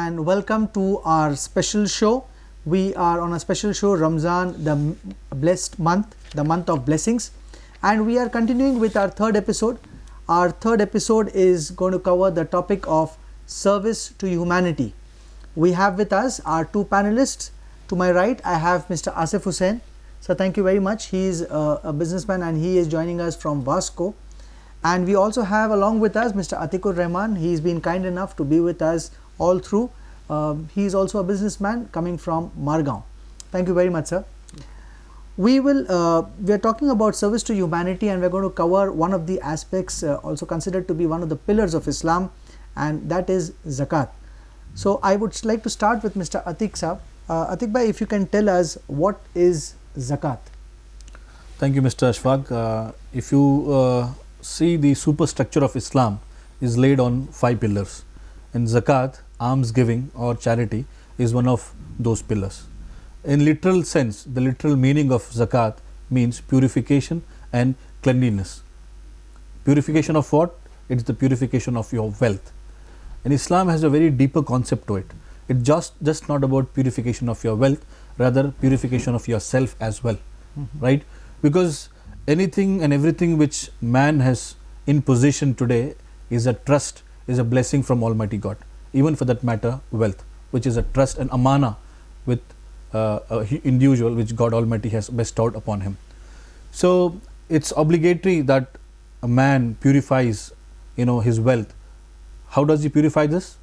and welcome to our special show. We are on a special show, Ramzan, the blessed month, the month of blessings, and we are continuing with our third episode. Our third episode is going to cover the topic of service to humanity. We have with us our two panelists. To my right, I have Mr. Asif Hussain. So thank you very much. He is a businessman and he is joining us from Vasco. And we also have along with us Mr. Atikur Rahman. He's been kind enough to be with us all through. He is also a businessman coming from Margao. Thank you very much, sir. We are talking about service to humanity, and we're going to cover one of the aspects also considered to be one of the pillars of Islam, and that is zakat. So I would like to start with Mr. Atik Saab. Atik bhai, if you can tell us what is zakat? Thank you, Mr. Ashfaq. If you see, the superstructure of Islam is laid on 5 pillars, and zakat, alms giving or charity, is one of those pillars. In literal sense, the literal meaning of zakat means purification and cleanliness. Purification of what? It's the purification of your wealth. And Islam has a very deeper concept to it. It's just not about purification of your wealth, rather purification of yourself as well, right? Because anything and everything which man has in possession today is a trust, is a blessing from Almighty God. Even for that matter, wealth, which is a trust and amana with an individual which God Almighty has bestowed upon him. So it's obligatory that a man purifies, his wealth. How does he purify this?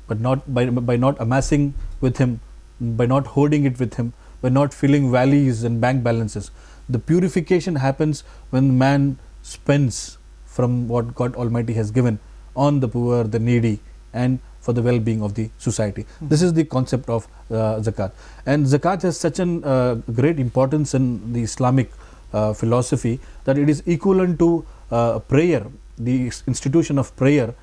But not by not amassing with him, by not hoarding it with him, by not filling valleys and bank balances. The purification happens when man spends from what God Almighty has given on the poor, the needy, and for the well-being of the society. This is the concept of zakat. And zakat has such a great importance in the Islamic philosophy that it is equivalent to prayer. The institution of prayer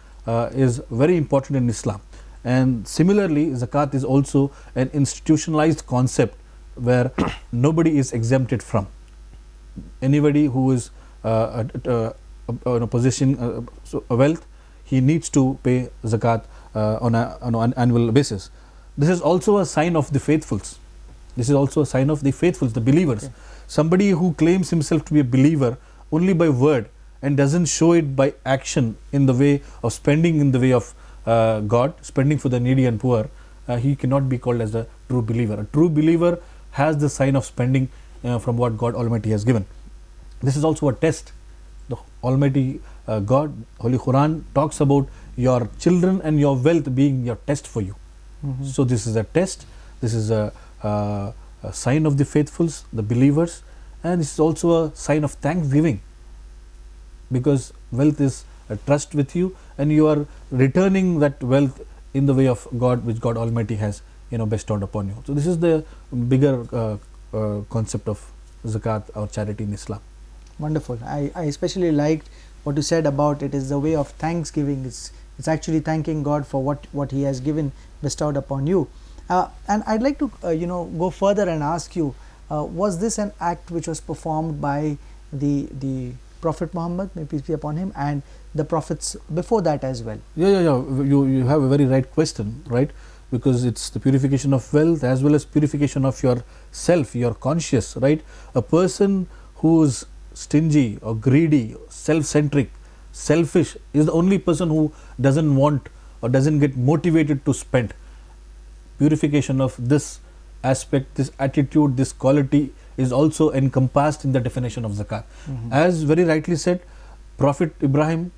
is very important in Islam. And similarly, zakat is also an institutionalized concept where nobody is exempted from. Anybody who is in a position of wealth, he needs to pay zakat on an annual basis. This is also a sign of the faithfuls. This is also a sign of the faithfuls, the believers. Okay. Somebody who claims himself to be a believer only by word and doesn't show it by action in the way of spending in the way of God, spending for the needy and poor, he cannot be called as a true believer. A true believer has the sign of spending from what God Almighty has given. This is also a test. The Almighty God, Holy Quran, talks about your children and your wealth being your test for you. So this is a test. This is a sign of the faithfuls, the believers, and this is also a sign of thanksgiving, because wealth is a trust with you, and you are returning that wealth in the way of God, which God Almighty has bestowed upon you. So this is the bigger concept of zakat or charity in Islam. Wonderful. I especially liked what you said about it is the way of thanksgiving. It's actually thanking God for what He has given, bestowed upon you. And I'd like to go further and ask you, was this an act which was performed by the Prophet Muhammad, may peace be upon him, and the prophets before that as well? Yeah. You have a very right question, right? Because it's the purification of wealth as well as purification of yourself, your conscious, right? A person who's stingy or greedy, self-centric, selfish is the only person who doesn't want or doesn't get motivated to spend. Purification of this aspect, this attitude, this quality is also encompassed in the definition of zakat. As very rightly said, Prophet Ibrahim,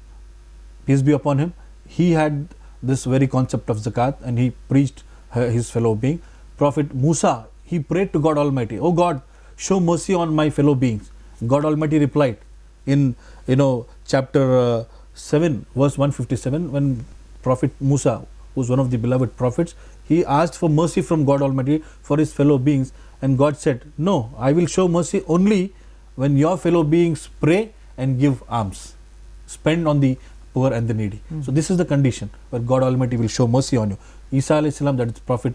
peace be upon him, he had this very concept of zakat and he preached his fellow being. Prophet Musa, he prayed to God Almighty, "Oh God, show mercy on my fellow beings." God Almighty replied in chapter 7 verse 157, when Prophet Musa, who was one of the beloved prophets, he asked for mercy from God Almighty for his fellow beings, and God said, "No, I will show mercy only when your fellow beings pray and give alms, spend on the poor and the needy." So this is the condition where God Almighty will show mercy on you. Isa alayhi salam, that is Prophet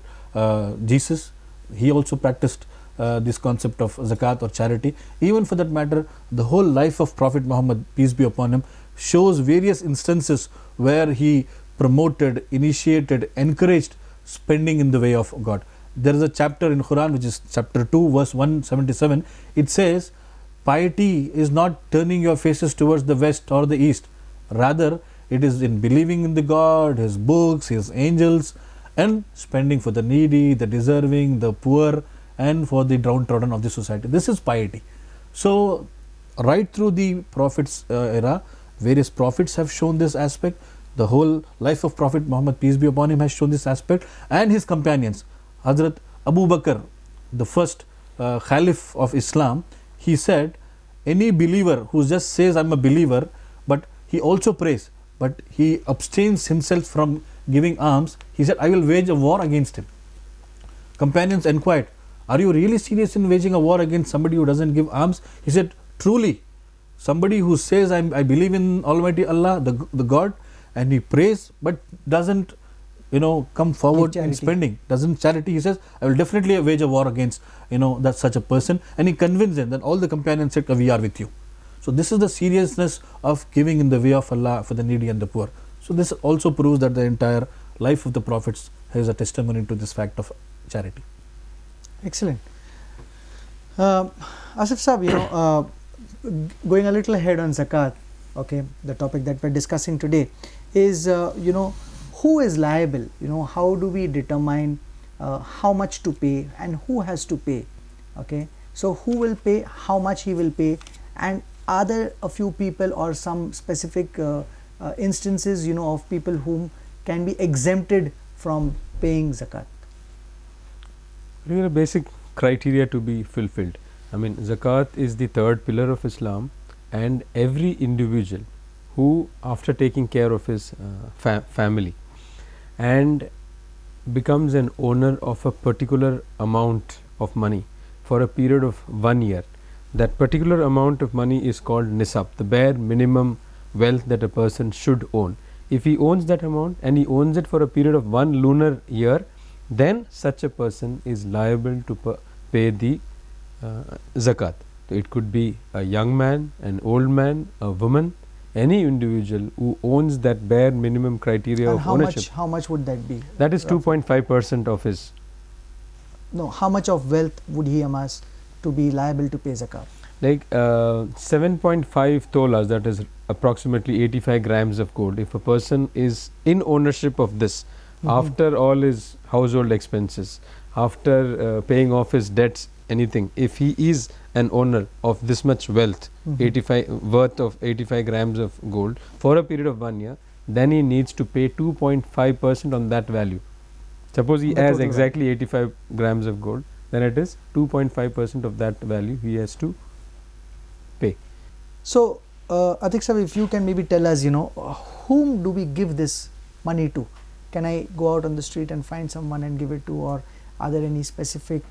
Jesus, he also practiced this concept of zakat or charity. Even for that matter, the whole life of Prophet Muhammad, peace be upon him, shows various instances where he promoted, initiated, encouraged spending in the way of God. There is a chapter in Quran which is chapter 2 verse 177. It says, piety is not turning your faces towards the west or the east, rather it is in believing in the God, His books, His angels, and spending for the needy, the deserving, the poor, and for the downtrodden of the society. This is piety. So right through the Prophet's era, various prophets have shown this aspect. The whole life of Prophet Muhammad, peace be upon him, has shown this aspect, and his companions. Hazrat Abu Bakr, the first Caliph of Islam, he said, any believer who just says I'm a believer, but he also prays, but he abstains himself from giving alms, he said, I will wage a war against him. Companions inquired, are you really serious in waging a war against somebody who doesn't give alms? He said, truly, somebody who says I believe in Almighty Allah, the God, and he prays but doesn't come forward in spending, doesn't charity, he says, I will definitely wage a war against that such a person. And he convinced them. That all the companions said, we are with you. So this is the seriousness of giving in the way of Allah for the needy and the poor. So this also proves that the entire life of the prophets is a testimony to this fact of charity. Excellent. Asif Sahab, going a little ahead on zakat, okay, the topic that we're discussing today is, who is liable? How do we determine how much to pay and who has to pay? Okay, so who will pay, how much he will pay, and are there a few people or some specific instances, of people whom can be exempted from paying zakat? There are basic criteria to be fulfilled. I mean, zakat is the third pillar of Islam, and every individual who, after taking care of his family and becomes an owner of a particular amount of money for a period of 1 year, that particular amount of money is called nisab, the bare minimum wealth that a person should own. If he owns that amount and he owns it for a period of 1 lunar year, then such a person is liable to pay the zakat. So it could be a young man, an old man, a woman, any individual who owns that bare minimum criteria and of ownership. How much would that be? That is 2.5% of his. No, how much of wealth would he amass to be liable to pay zakat? Like 7.5 tolas, that is approximately 85 grams of gold. If a person is in ownership of this, after all his household expenses, after paying off his debts, anything, if he is an owner of this much wealth, 85 worth of 85 grams of gold for a period of 1 year, then he needs to pay 2.5% on that value. Suppose he has exactly 85 grams of gold, then it is 2.5% of that value he has to pay. So, Atiq Sahab, if you can maybe tell us, whom do we give this money to? Can I go out on the street and find someone and give it to, or are there any specific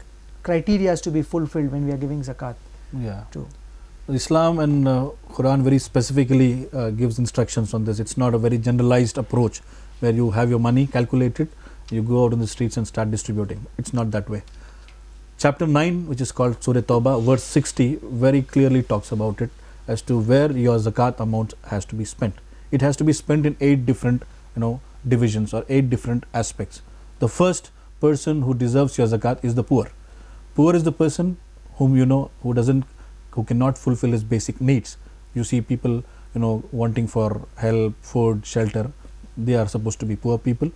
criteria to be fulfilled when we are giving zakat? Yeah. Islam and Quran very specifically gives instructions on this. It's not a very generalized approach where you have your money calculated, you go out on the streets and start distributing. It's not that way. Chapter 9, which is called Surah Tawbah, verse 60, very clearly talks about it as to where your zakat amount has to be spent. It has to be spent in 8 different divisions or 8 different aspects. The first person who deserves your zakat is the poor. Poor is the person whom who cannot fulfill his basic needs. You see people wanting for help, food, shelter, they are supposed to be poor people.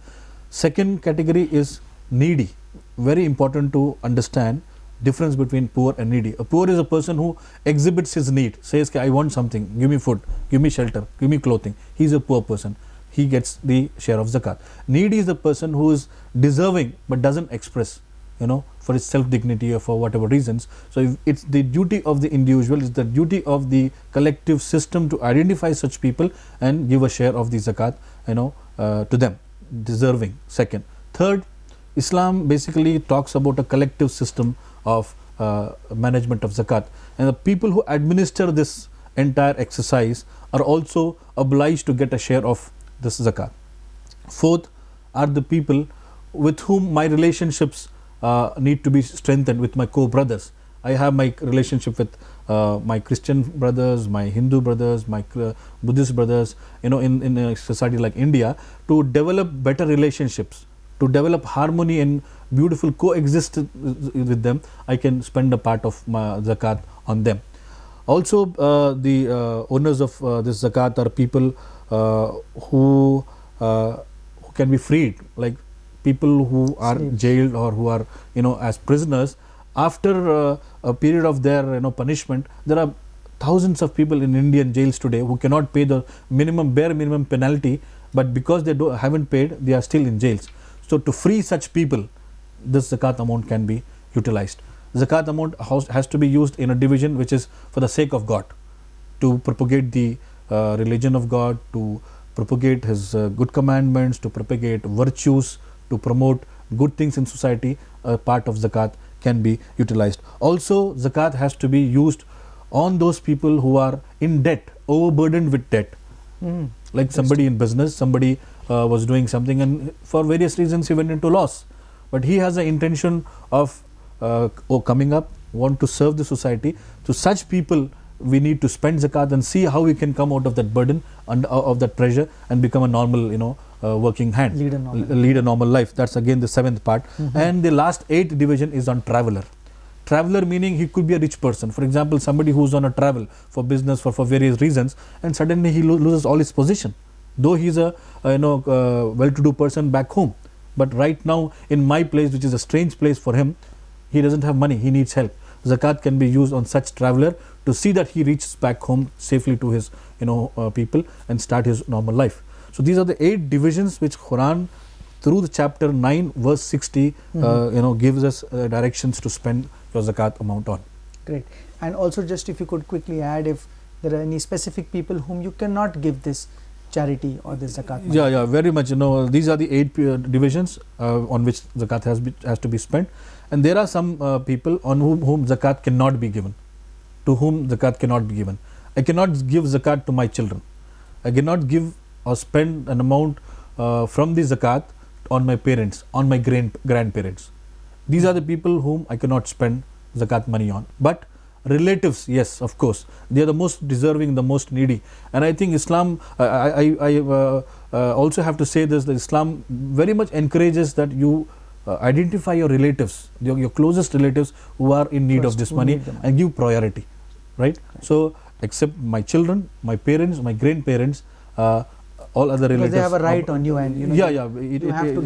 Second category is needy. Very important to understand difference between poor and needy. A poor is a person who exhibits his need, says, I want something, give me food, give me shelter, give me clothing. He is a poor person. He gets the share of zakat. Needy is the person who is deserving but doesn't express, for his self-dignity or for whatever reasons. So it's the duty of the individual, it's the duty of the collective system to identify such people and give a share of the zakat, to them, deserving. Second. Third, Islam basically talks about a collective system of management of zakat, and the people who administer this entire exercise are also obliged to get a share of this zakat. Fourth are the people with whom my relationships need to be strengthened with my co-brothers. I have my relationship with my Christian brothers, my Hindu brothers, my Buddhist brothers, in a society like India, to develop better relationships to develop harmony and beautiful coexist with them, I can spend a part of my zakat on them. Also, the owners of this zakat are people who can be freed, like people who are Slaves. jailed or who are, as prisoners. After a period of their, punishment, there are thousands of people in Indian jails today who cannot pay the bare minimum penalty, but because they haven't paid, they are still in jails. So to free such people, this zakat amount can be utilized. Zakat amount has to be used in a division which is for the sake of God, to propagate the religion of God, to propagate His good commandments, to propagate virtues, to promote good things in society. A part of zakat can be utilized. Also, zakat has to be used on those people who are in debt, overburdened with debt. Like somebody in business, somebody was doing something and for various reasons he went into loss. But he has an intention of coming up, want to serve the society. To such people, we need to spend zakat and see how we can come out of that burden and of that pressure and become a normal, working hand. Lead a normal life. That's again the 7th part. And the last 8th division is on traveler. Traveler meaning he could be a rich person. For example, somebody who's on a travel for business for various reasons, and suddenly he loses all his position, though he's a well-to-do person back home. But right now in my place, which is a strange place for him, he doesn't have money, he needs help. Zakat can be used on such traveler to see that he reaches back home safely to his people and start his normal life. So these are the 8 divisions which Quran through the chapter 9 verse 60 gives us directions to spend your zakat amount on. Great. And also, just if you could quickly add if there are any specific people whom you cannot give this charity or this zakat money. Yeah, very much. These are the 8 divisions on which zakat has to be spent, and there are some people on whom zakat cannot be given, to whom zakat cannot be given. I cannot give zakat to my children. I cannot give or spend an amount from the zakat on my parents, on my grandparents. These are the people whom I cannot spend zakat money on. But relatives, yes, of course, they are the most deserving, the most needy. And I think Islam, I also have to say this, that Islam very much encourages that you identify your relatives, your closest relatives who are in need of this money, and give priority, right? So except my children, my parents, my grandparents, all other relatives, because they have a right on you, and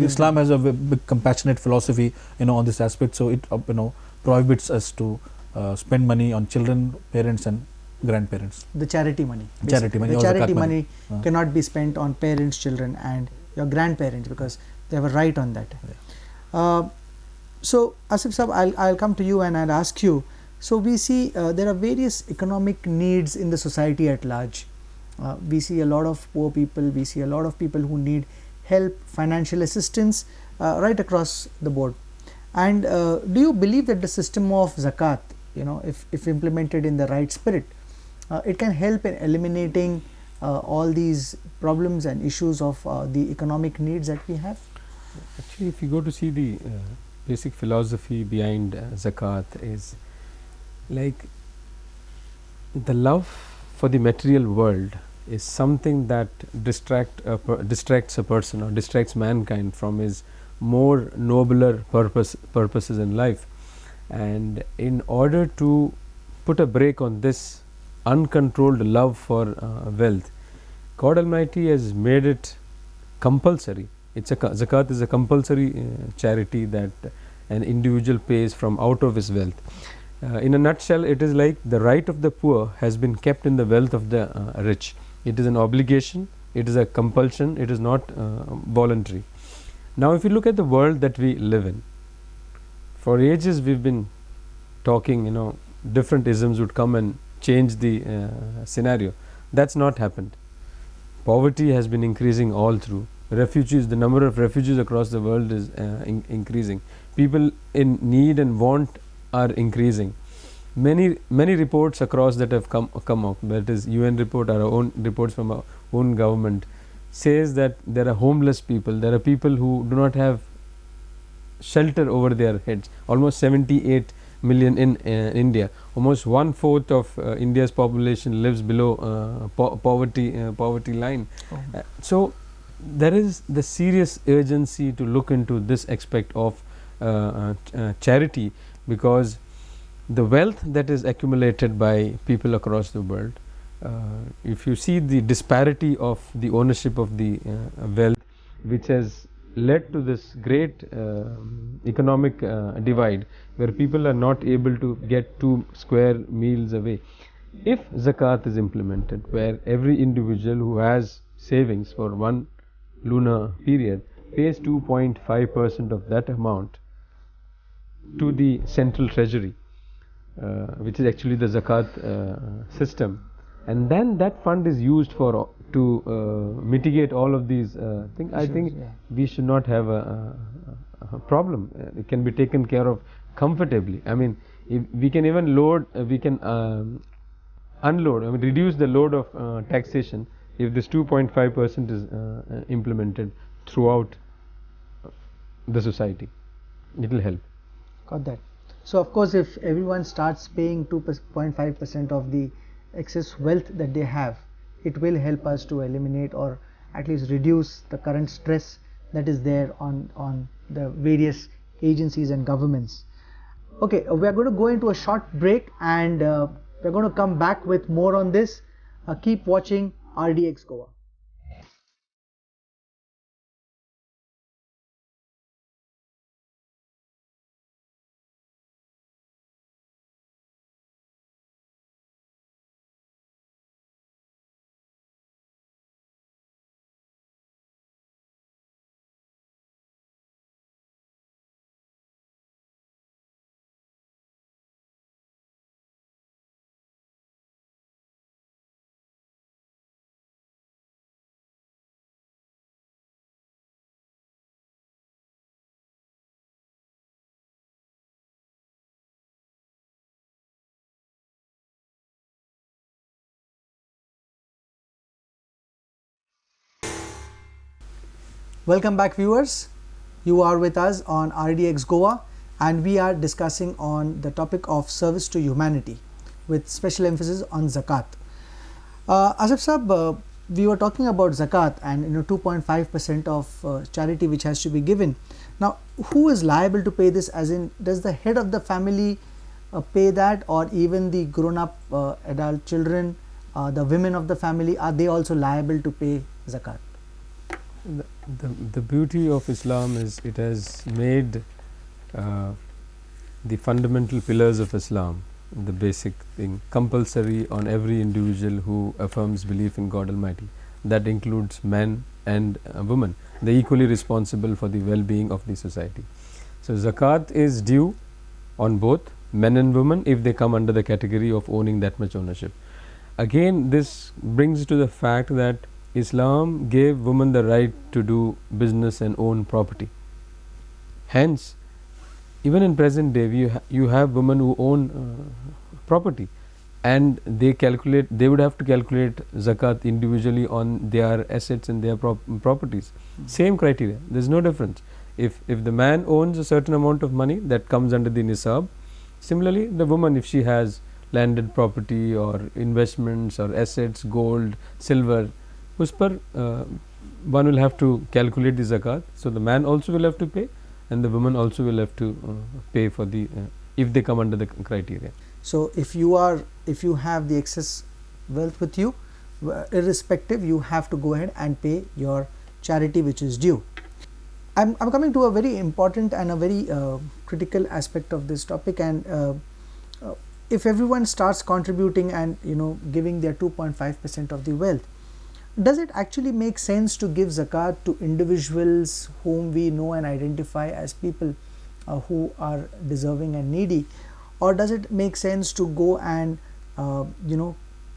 Islam has a big compassionate philosophy on this aspect, so it prohibits us to spend money on children, parents and grandparents. The charity money. The charity money cannot be spent on parents, children and your grandparents, because they have a right on that. So Asif Sahab, I'll come to you and I'll ask you, so we see there are various economic needs in the society at large. We see a lot of poor people, we see a lot of people who need help, financial assistance right across the board. And do you believe that the system of zakat, if implemented in the right spirit, it can help in eliminating all these problems and issues of the economic needs that we have? Actually, if you go to see the basic philosophy behind zakat, is like the love for the material world is something that distracts a person or distracts mankind from his more nobler purposes in life. And in order to put a break on this uncontrolled love for wealth, God Almighty has made it compulsory. Zakat is a compulsory charity that an individual pays from out of his wealth. In a nutshell, it is like the right of the poor has been kept in the wealth of the rich. It is an obligation, it is a compulsion, it is not voluntary. Now if you look at the world that we live in, for ages we've been talking, different isms would come and change the scenario. That's not happened. Poverty has been increasing all through. Refugees, the number of refugees across the world is increasing. People in need and want are increasing. Many reports across that have come up, that is UN report, our own reports from our own government, says that there are homeless people, there are people who do not have shelter over their heads. Almost 78 million in India. Almost 1/4 of India's population lives below poverty line. So there is the serious urgency to look into this aspect of charity, because the wealth that is accumulated by people across the world, if you see the disparity of the ownership of the wealth, which has led to this great economic divide, where people are not able to get 2 square meals a way. If zakat is implemented, where every individual who has savings for 1 lunar period pays 2.5% of that amount to the central treasury, which is actually the zakat system, and then that fund is used for to mitigate all of these things, I think we should not have a problem. It can be taken care of comfortably. I mean, if we can even load, we can unload, I mean reduce the load of taxation if this 2.5% is implemented throughout the society. It will help. Got that. So of course, if everyone starts paying 2.5% of the excess wealth that they have, it will help us to eliminate or at least reduce the current stress that is there on the various agencies and governments. Okay, we are going to go into a short break, and we're going to come back with more on this. Keep watching RDX Goa. Welcome back, viewers. You are with us on RDX Goa, and we are discussing on the topic of service to humanity with special emphasis on zakat. Asif Sahab, we were talking about zakat and 2.5% of charity which has to be given. Now, who is liable to pay this? As in, does the head of the family pay that, or even the grown-up adult children, the women of the family, are they also liable to pay zakat? The beauty of Islam is it has made the fundamental pillars of Islam, the basic thing, compulsory on every individual who affirms belief in God Almighty. That includes men and women. They are equally responsible for the well-being of the society. So zakat is due on both men and women if they come under the category of owning that much ownership. Again, this brings to the fact that Islam gave women the right to do business and own property. Hence, even in present day, you have women who own property, and they would have to calculate zakat individually on their assets and their properties. Same criteria, there is no difference. If the man owns a certain amount of money, that comes under the nisab. Similarly, the woman, if she has landed property or investments or assets, gold, silver, us par one will have to calculate the zakat. So the man also will have to pay, and the woman also will have to pay for the if they come under the criteria. So if you have the excess wealth with you, irrespective, you have to go ahead and pay your charity which is due. I'm coming to a very important and a very critical aspect of this topic, and if everyone starts contributing and giving their 2.5% of the wealth, does it actually make sense to give zakat to individuals whom we know and identify as people who are deserving and needy, or does it make sense to go and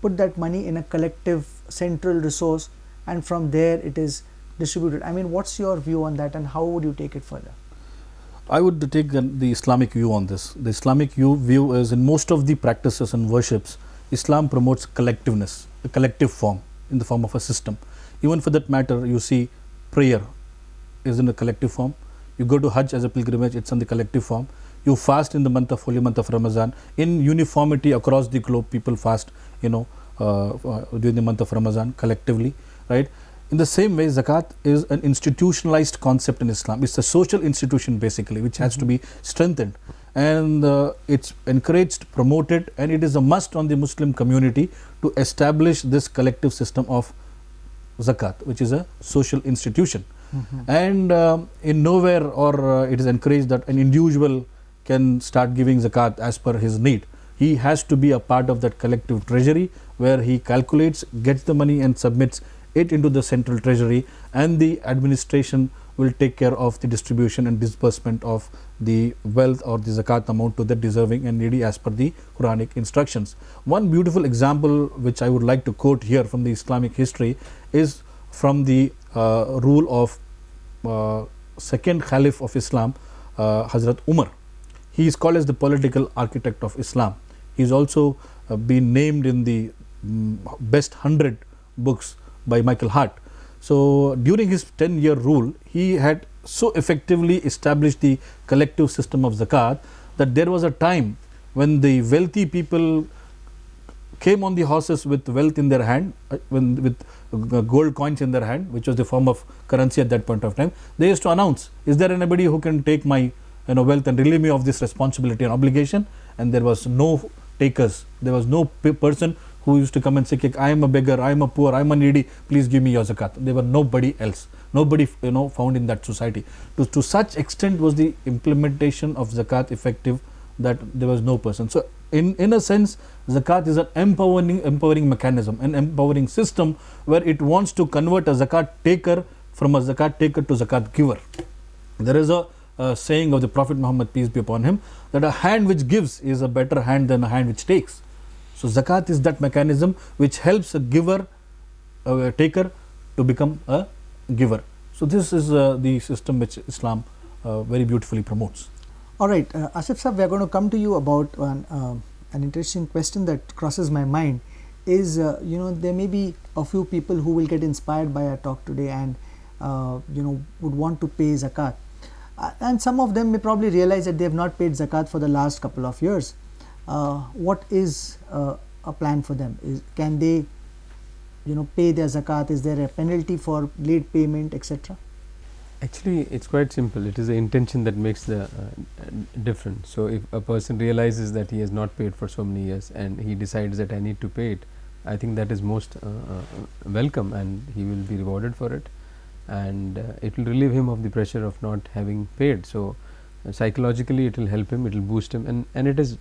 put that money in a collective central resource and from there it is distributed? I mean, what's your view on that, and how would you take it further? I would take the Islamic view on this. The Islamic view is, in most of the practices and worships, Islam promotes collectiveness, a collective form, in the form of a system. Even for that matter, you see prayer is in a collective form. You go to Hajj as a pilgrimage, it's in the collective form. You fast in the holy month of Ramadan. In uniformity across the globe, people fast, during the month of Ramadan collectively, right? In the same way, zakat is an institutionalized concept in Islam. It's a social institution basically, which has to be strengthened, and it's encouraged, promoted, and it is a must on the Muslim community to establish this collective system of zakat, which is a social institution. And in nowhere or it is encouraged that an individual can start giving zakat as per his need. He has to be a part of that collective treasury where he calculates, gets the money and submits it into the central treasury, and the administration will take care of the distribution and disbursement of the wealth or the zakat amount to the deserving and needy as per the Quranic instructions. One beautiful example which I would like to quote here from the Islamic history is from the rule of second Caliph of Islam, Hazrat Umar. He is called as the political architect of Islam. He is also been named in the best 100 books by Michael Hart. So during his 10-year rule, he had so effectively established the collective system of zakat that there was a time when the wealthy people came on the horses with wealth in their hand, with gold coins in their hand, which was the form of currency at that point of time. They used to announce, is there anybody who can take my wealth and relieve me of this responsibility and obligation? And there was no takers. There was no person who used to come and say, I am a beggar, I am a poor, I am a needy, please give me your zakat. There were nobody else, nobody found in that society. To such extent was the implementation of zakat effective that there was no person. So in a sense, zakat is an empowering mechanism, an empowering system where it wants to convert a zakat taker from a zakat taker to zakat giver. There is a saying of the Prophet Muhammad, peace be upon him, that a hand which gives is a better hand than a hand which takes. So zakat is that mechanism which helps a giver, a taker, to become a giver. So this is the system which Islam very beautifully promotes. All right, Asif Sahab, we are going to come to you about an interesting question that crosses my mind. Is there may be a few people who will get inspired by our talk today and would want to pay zakat, and some of them may probably realize that they have not paid zakat for the last couple of years. What is a plan for them? Can they pay their zakat? Is there a penalty for late payment, etc.? Actually, it's quite simple. It is the intention that makes the difference. So if a person realizes that he has not paid for so many years and he decides that I need to pay it, I think that is most welcome, and he will be rewarded for it, and it will relieve him of the pressure of not having paid. So psychologically it will help him, it will boost him, and it is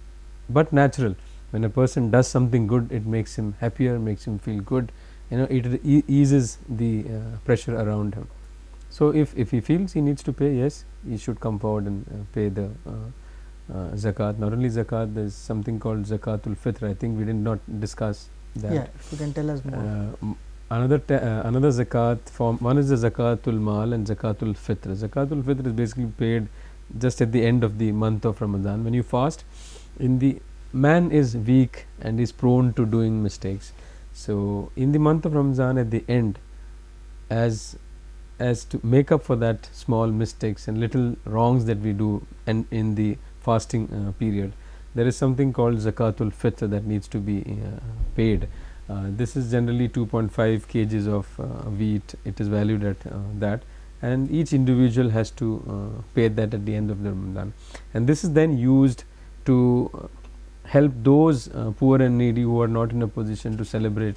but natural. When a person does something good, it makes him happier, makes him feel good, it eases the pressure around him. So if he feels he needs to pay, yes, he should come forward and pay the zakat. Not only zakat, there is something called zakatul fitr. I think we did not discuss that. Yeah, if you can tell us more. Another zakat form, one is the zakatul mal and zakatul fitr. Zakatul fitr is basically paid just at the end of the month of Ramadan. When you fast, man is weak and is prone to doing mistakes. So in the month of Ramadan, at the end, as to make up for that small mistakes and little wrongs that we do, and in the fasting period, there is something called zakatul fitr that needs to be paid. This is generally 2.5 kgs of wheat. It is valued at that, and each individual has to pay that at the end of the Ramadan, and this is then used to help those poor and needy who are not in a position to celebrate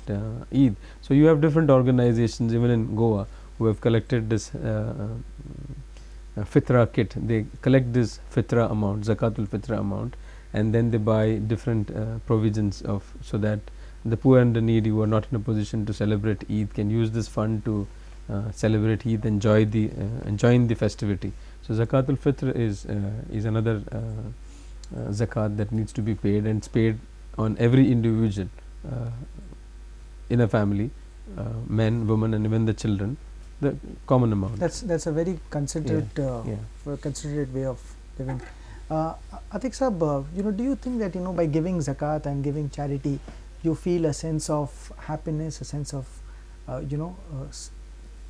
Eid. So you have different organizations even in Goa who have collected this fitra kit. They collect this fitra amount, zakatul fitra amount, and then they buy different provisions so that the poor and the needy who are not in a position to celebrate Eid can use this fund to celebrate Eid, enjoying the festivity. So zakatul fitr is another zakat that needs to be paid, and it's paid on every individual in a family, men, women, and even the children, the common amount. That's a very considerate considerate way of living. Atiq Sahab, do you think that by giving zakat and giving charity, you feel a sense of happiness, a sense of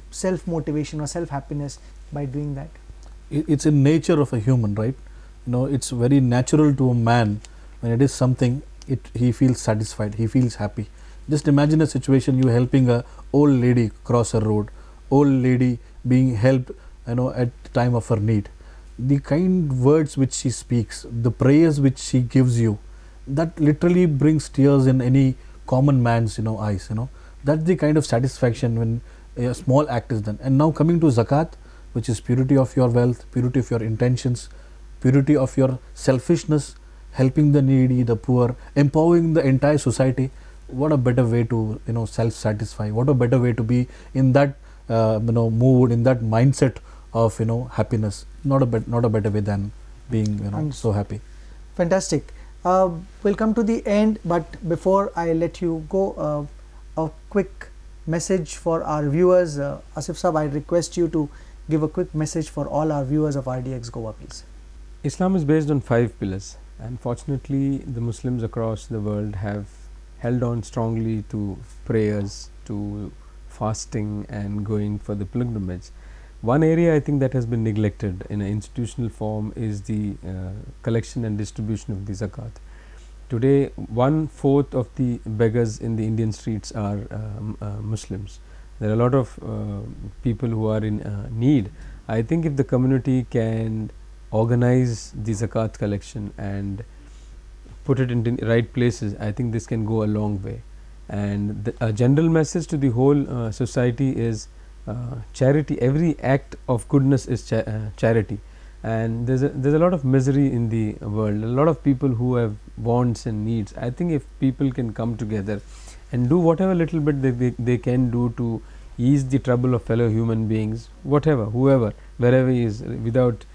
self motivation or self happiness by doing that? It's in nature of a human, right? It's very natural to a man when it is something, he feels satisfied, he feels happy. Just imagine a situation, you helping a old lady cross a road, old lady being helped, at the time of her need. The kind words which she speaks, the prayers which she gives you, that literally brings tears in any common man's eyes. That's the kind of satisfaction when a small act is done. And now coming to zakat, which is purity of your wealth, purity of your intentions, purity of your selfishness, helping the needy, the poor, empowering the entire society. What a better way to self-satisfy. What a better way to be in that mood, in that mindset of happiness. Not a better way than being so happy. Fantastic. We'll come to the end, but before I let you go, a quick message for our viewers. Asif Sahab, I request you to give a quick message for all our viewers of RDX Goa, please. Islam is based on 5 pillars, and fortunately the Muslims across the world have held on strongly to prayers, to fasting and going for the pilgrimage. One area I think that has been neglected in an institutional form is the collection and distribution of the zakat. Today 1/4 of the beggars in the Indian streets are Muslims. There are a lot of people who are in need. I think if the community can organize the zakat collection and put it in the right places, I think this can go a long way. And a general message to the whole society is charity. Every act of goodness is charity, and there's a lot of misery in the world, a lot of people who have wants and needs. I think if people can come together and do whatever little bit they can do to ease the trouble of fellow human beings, whatever, whoever, wherever he is, without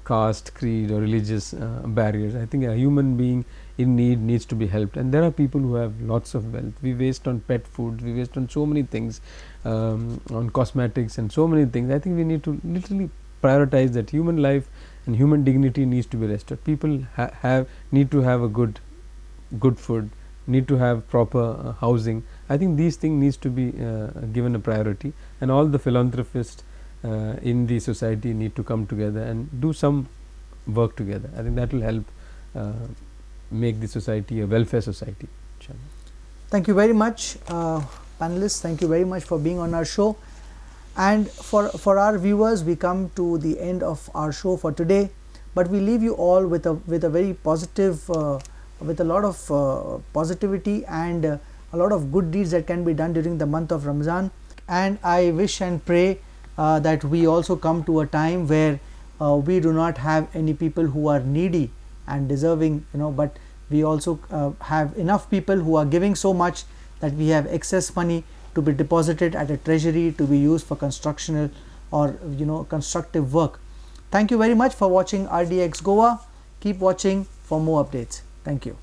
caste, creed or religious barriers. I think a human being in need needs to be helped, and there are people who have lots of wealth. We waste on pet food, we waste on so many things, on cosmetics and so many things. I think we need to literally prioritize that human life and human dignity needs to be restored. People need to have a good food, need to have proper housing. I think these things needs to be given a priority, and all the philanthropists in the society need to come together and do some work together. I think that will help make the society a welfare society. Thank you very much, panelists. Thank you very much for being on our show. And for our viewers, we come to the end of our show for today, but we leave you all with a very positive, with a lot of positivity and a lot of good deeds that can be done during the month of Ramzan. And I wish and pray that we also come to a time where we do not have any people who are needy and deserving, but we also have enough people who are giving so much that we have excess money to be deposited at a treasury to be used for constructional or constructive work. Thank you very much for watching RDX Goa. Keep watching for more updates. Thank you.